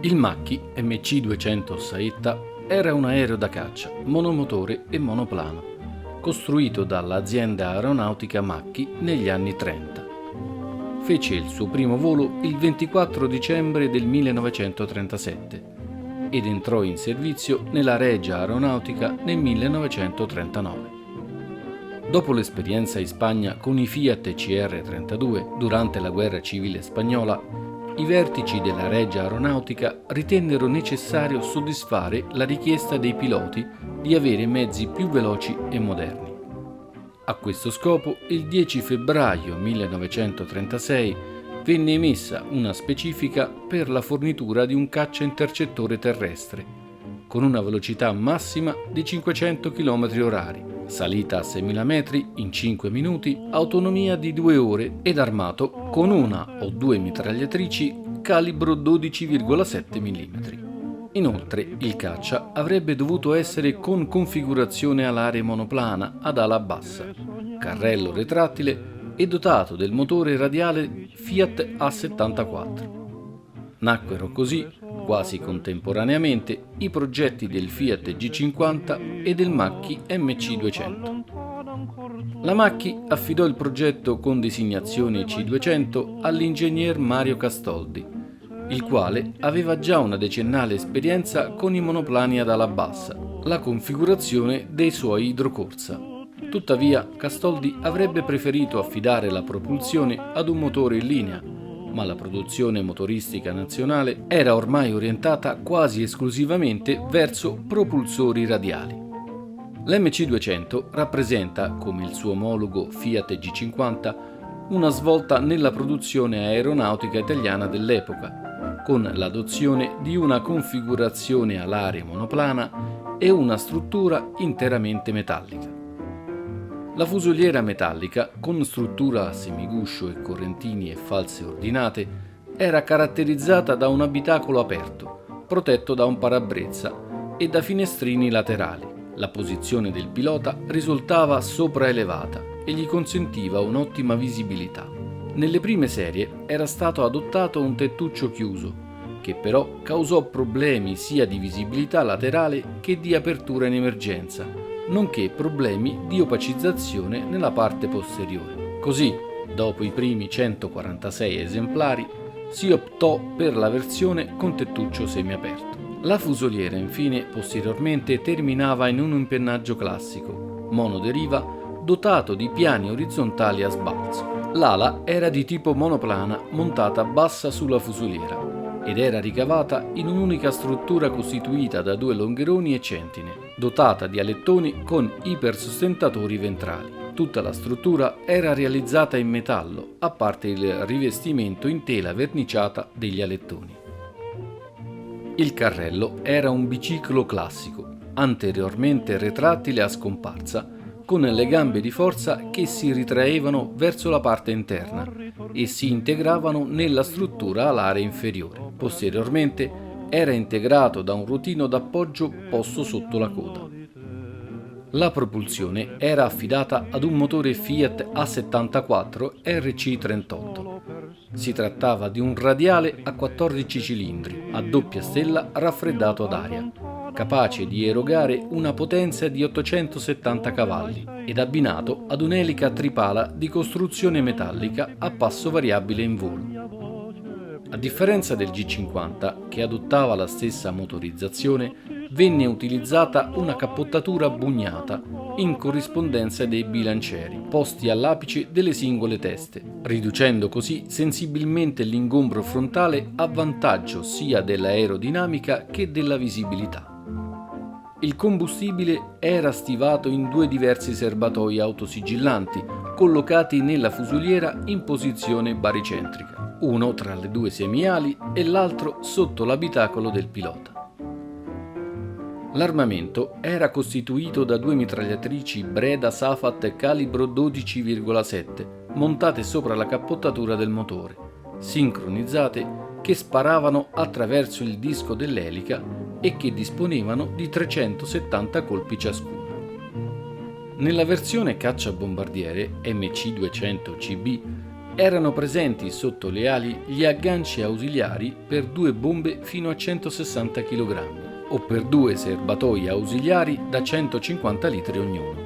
Il Macchi MC-200 Saetta era un aereo da caccia, monomotore e monoplano, costruito dall'azienda aeronautica Macchi negli anni 30. Fece il suo primo volo il 24 dicembre del 1937 ed entrò in servizio nella Regia Aeronautica nel 1939. Dopo l'esperienza in Spagna con i Fiat CR32 durante la guerra civile spagnola, i vertici della Regia Aeronautica ritennero necessario soddisfare la richiesta dei piloti di avere mezzi più veloci e moderni. A questo scopo, il 10 febbraio 1936 venne emessa una specifica per la fornitura di un caccia intercettore terrestre, con una velocità massima di 500 km/h, salita a 6.000 metri in 5 minuti, autonomia di 2 ore ed armato con una o 2 mitragliatrici calibro 12,7 mm. Inoltre, il caccia avrebbe dovuto essere con configurazione alare monoplana ad ala bassa, carrello retrattile e dotato del motore radiale Fiat A74. Nacquero così, quasi contemporaneamente, i progetti del Fiat G50 e del Macchi MC200. La Macchi affidò il progetto con designazione C200 all'ingegner Mario Castoldi, il quale aveva già una decennale esperienza con i monoplani ad ala bassa, la configurazione dei suoi idrocorsa. Tuttavia, Castoldi avrebbe preferito affidare la propulsione ad un motore in linea, ma la produzione motoristica nazionale era ormai orientata quasi esclusivamente verso propulsori radiali. L'MC200 rappresenta, come il suo omologo Fiat G50, una svolta nella produzione aeronautica italiana dell'epoca, con l'adozione di una configurazione alare monoplana e una struttura interamente metallica. La fusoliera metallica, con struttura a semiguscio e correntini e false ordinate, era caratterizzata da un abitacolo aperto, protetto da un parabrezza e da finestrini laterali. La posizione del pilota risultava sopraelevata e gli consentiva un'ottima visibilità. Nelle prime serie era stato adottato un tettuccio chiuso, che però causò problemi sia di visibilità laterale che di apertura in emergenza, nonché problemi di opacizzazione nella parte posteriore. Così, dopo i primi 146 esemplari, si optò per la versione con tettuccio semiaperto. La fusoliera, infine, posteriormente terminava in un impennaggio classico, monoderiva, dotato di piani orizzontali a sbalzo. L'ala era di tipo monoplana montata bassa sulla fusoliera ed era ricavata in un'unica struttura costituita da 2 longheroni e centine, dotata di alettoni con ipersostentatori ventrali. Tutta la struttura era realizzata in metallo, a parte il rivestimento in tela verniciata degli alettoni. Il carrello era un biciclo classico, anteriormente retrattile a scomparsa, con le gambe di forza che si ritraevano verso la parte interna e si integravano nella struttura alare inferiore. Posteriormente era integrato da un ruotino d'appoggio posto sotto la coda. La propulsione era affidata ad un motore Fiat A74 RC38. Si trattava di un radiale a 14 cilindri, a doppia stella raffreddato ad aria, capace di erogare una potenza di 870 cavalli ed abbinato ad un'elica tripala di costruzione metallica a passo variabile in volo. A differenza del G50, che adottava la stessa motorizzazione, venne utilizzata una cappottatura bugnata in corrispondenza dei bilancieri posti all'apice delle singole teste, riducendo così sensibilmente l'ingombro frontale a vantaggio sia dell'aerodinamica che della visibilità. Il combustibile era stivato in 2 diversi serbatoi autosigillanti collocati nella fusoliera in posizione baricentrica, uno tra le 2 semiali e l'altro sotto l'abitacolo del pilota. L'armamento era costituito da 2 mitragliatrici Breda Safat calibro 12,7 montate sopra la cappottatura del motore, sincronizzate, che sparavano attraverso il disco dell'elica e che disponevano di 370 colpi ciascuno. Nella versione cacciabombardiere MC200 CB Erano presenti sotto le ali gli agganci ausiliari per 2 bombe fino a 160 kg o per 2 serbatoi ausiliari da 150 litri ognuno.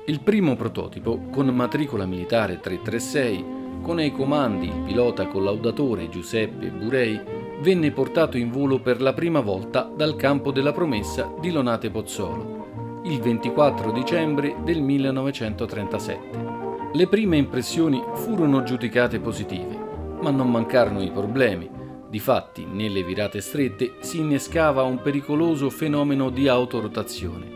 Il primo prototipo, con matricola militare 336, con ai comandi il pilota collaudatore Giuseppe Burei, venne portato in volo per la prima volta dal campo della Promessa di Lonate Pozzolo, il 24 dicembre del 1937. Le prime impressioni furono giudicate positive, ma non mancarono i problemi. Difatti, nelle virate strette si innescava un pericoloso fenomeno di autorotazione.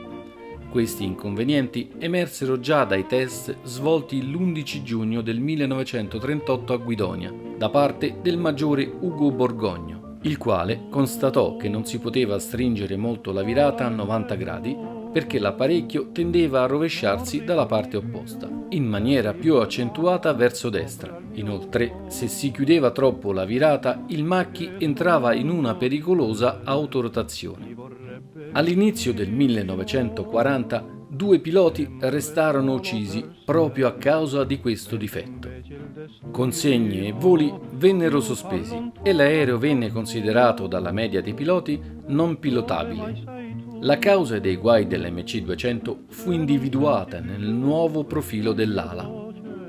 Questi inconvenienti emersero già dai test svolti l'11 giugno del 1938 a Guidonia da parte del maggiore Ugo Borgogno, il quale constatò che non si poteva stringere molto la virata a 90 gradi perché l'apparecchio tendeva a rovesciarsi dalla parte opposta, in maniera più accentuata verso destra. Inoltre, se si chiudeva troppo la virata, il Macchi entrava in una pericolosa autorotazione. All'inizio del 1940, 2 piloti restarono uccisi proprio a causa di questo difetto. Consegne e voli vennero sospesi e l'aereo venne considerato dalla media dei piloti non pilotabile. La causa dei guai dell'MC-200 fu individuata nel nuovo profilo dell'ala.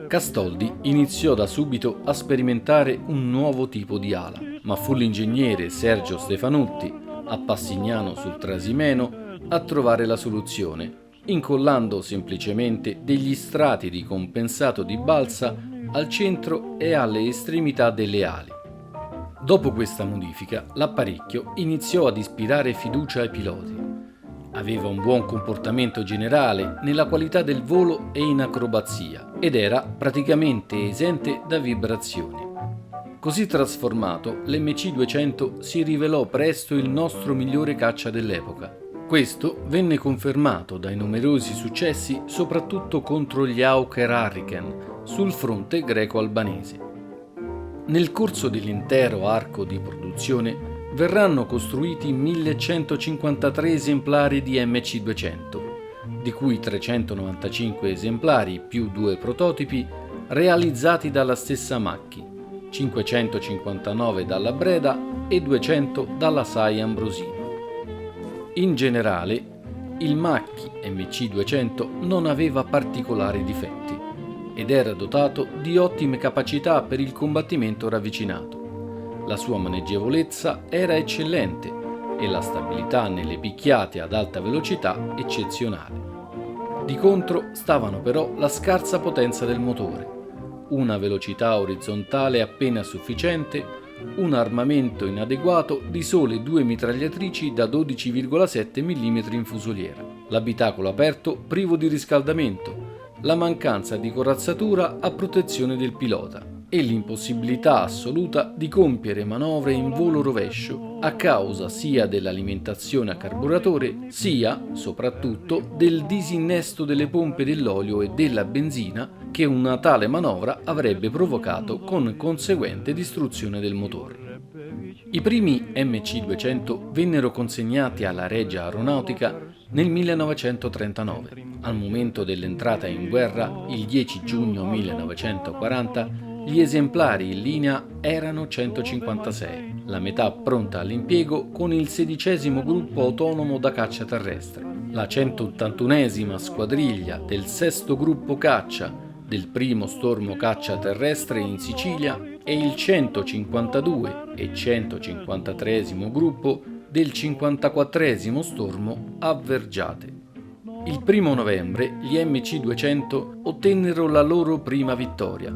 Castoldi iniziò da subito a sperimentare un nuovo tipo di ala, ma fu l'ingegnere Sergio Stefanutti, a Passignano sul Trasimeno, a trovare la soluzione, incollando semplicemente degli strati di compensato di balsa al centro e alle estremità delle ali. Dopo questa modifica, l'apparecchio iniziò ad ispirare fiducia ai piloti. Aveva un buon comportamento generale nella qualità del volo e in acrobazia ed era praticamente esente da vibrazioni. Così trasformato, l'MC-200 si rivelò presto il nostro migliore caccia dell'epoca. Questo venne confermato dai numerosi successi soprattutto contro gli Hawker Hurricane sul fronte greco-albanese. Nel corso dell'intero arco di produzione verranno costruiti 1153 esemplari di MC-200, di cui 395 esemplari più 2 prototipi realizzati dalla stessa Macchi, 559 dalla Breda e 200 dalla SAI Ambrosino. In generale, il Macchi MC-200 non aveva particolari difetti ed era dotato di ottime capacità per il combattimento ravvicinato. La sua maneggevolezza era eccellente e la stabilità nelle picchiate ad alta velocità eccezionale. Di contro stavano però la scarsa potenza del motore, una velocità orizzontale appena sufficiente, un armamento inadeguato di sole 2 mitragliatrici da 12,7 mm in fusoliera, l'abitacolo aperto privo di riscaldamento, la mancanza di corazzatura a protezione del pilota e l'impossibilità assoluta di compiere manovre in volo rovescio a causa sia dell'alimentazione a carburatore sia, soprattutto, del disinnesto delle pompe dell'olio e della benzina che una tale manovra avrebbe provocato con conseguente distruzione del motore. I primi MC-200 vennero consegnati alla Regia Aeronautica nel 1939. Al momento dell'entrata in guerra, il 10 giugno 1940, gli esemplari in linea erano 156, la metà pronta all'impiego con il 16° gruppo autonomo da caccia terrestre, la 181esima squadriglia del 6° gruppo caccia del primo stormo caccia terrestre in Sicilia e il 152 e 153esimo gruppo del 54esimo stormo a Vergiate. Il 1 novembre gli MC-200 ottennero la loro prima vittoria,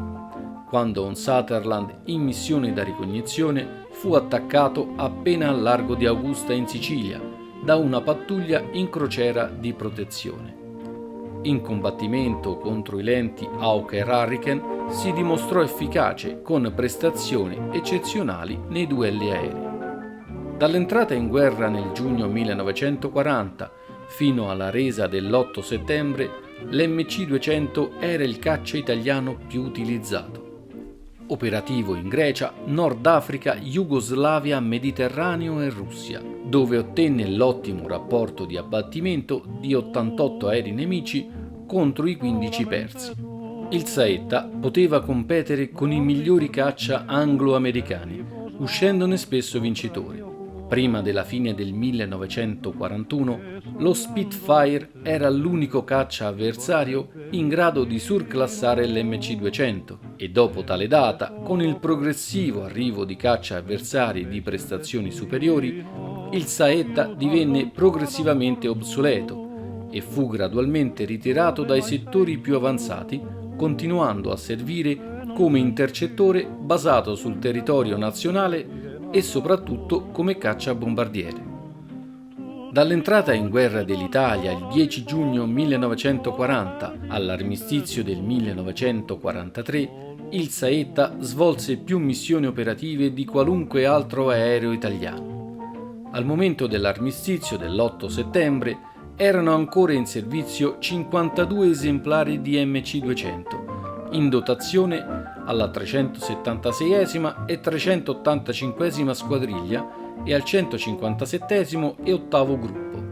quando un Sutherland in missione da ricognizione fu attaccato appena al largo di Augusta in Sicilia da una pattuglia in crociera di protezione. In combattimento contro i lenti Hawker Hurricane si dimostrò efficace con prestazioni eccezionali nei duelli aerei. Dall'entrata in guerra nel giugno 1940 fino alla resa dell'8 settembre, l'MC-200 era il caccia italiano più utilizzato. Operativo in Grecia, Nord Africa, Jugoslavia, Mediterraneo e Russia, dove ottenne l'ottimo rapporto di abbattimento di 88 aerei nemici contro i 15 persi. Il Saetta poteva competere con i migliori caccia anglo-americani, uscendone spesso vincitori. Prima della fine del 1941, lo Spitfire era l'unico caccia avversario in grado di surclassare l'MC-200 e dopo tale data, con il progressivo arrivo di caccia avversari di prestazioni superiori, il Saetta divenne progressivamente obsoleto e fu gradualmente ritirato dai settori più avanzati, continuando a servire come intercettore basato sul territorio nazionale e soprattutto come cacciabombardiere. Dall'entrata in guerra dell'Italia il 10 giugno 1940 all'armistizio del 1943, il Saetta svolse più missioni operative di qualunque altro aereo italiano. Al momento dell'armistizio dell'8 settembre erano ancora in servizio 52 esemplari di MC-200, in dotazione alla 376esima e 385esima squadriglia e al 157esimo e 8° gruppo.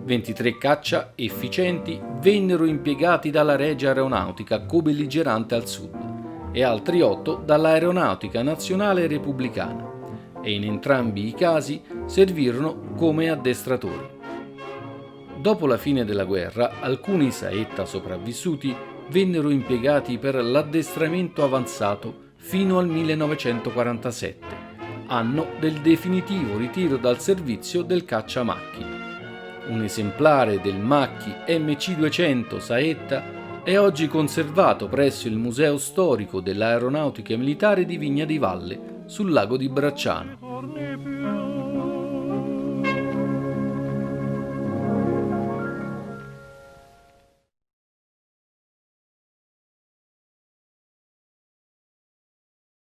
23 caccia efficienti vennero impiegati dalla Regia Aeronautica co-belligerante al sud e altri 8 dall'Aeronautica Nazionale Repubblicana e in entrambi i casi servirono come addestratori. Dopo la fine della guerra, alcuni Saetta sopravvissuti vennero impiegati per l'addestramento avanzato fino al 1947, anno del definitivo ritiro dal servizio del caccia Macchi. Un esemplare del Macchi MC-200 Saetta è oggi conservato presso il Museo Storico dell'Aeronautica Militare di Vigna di Valle, sul lago di Bracciano.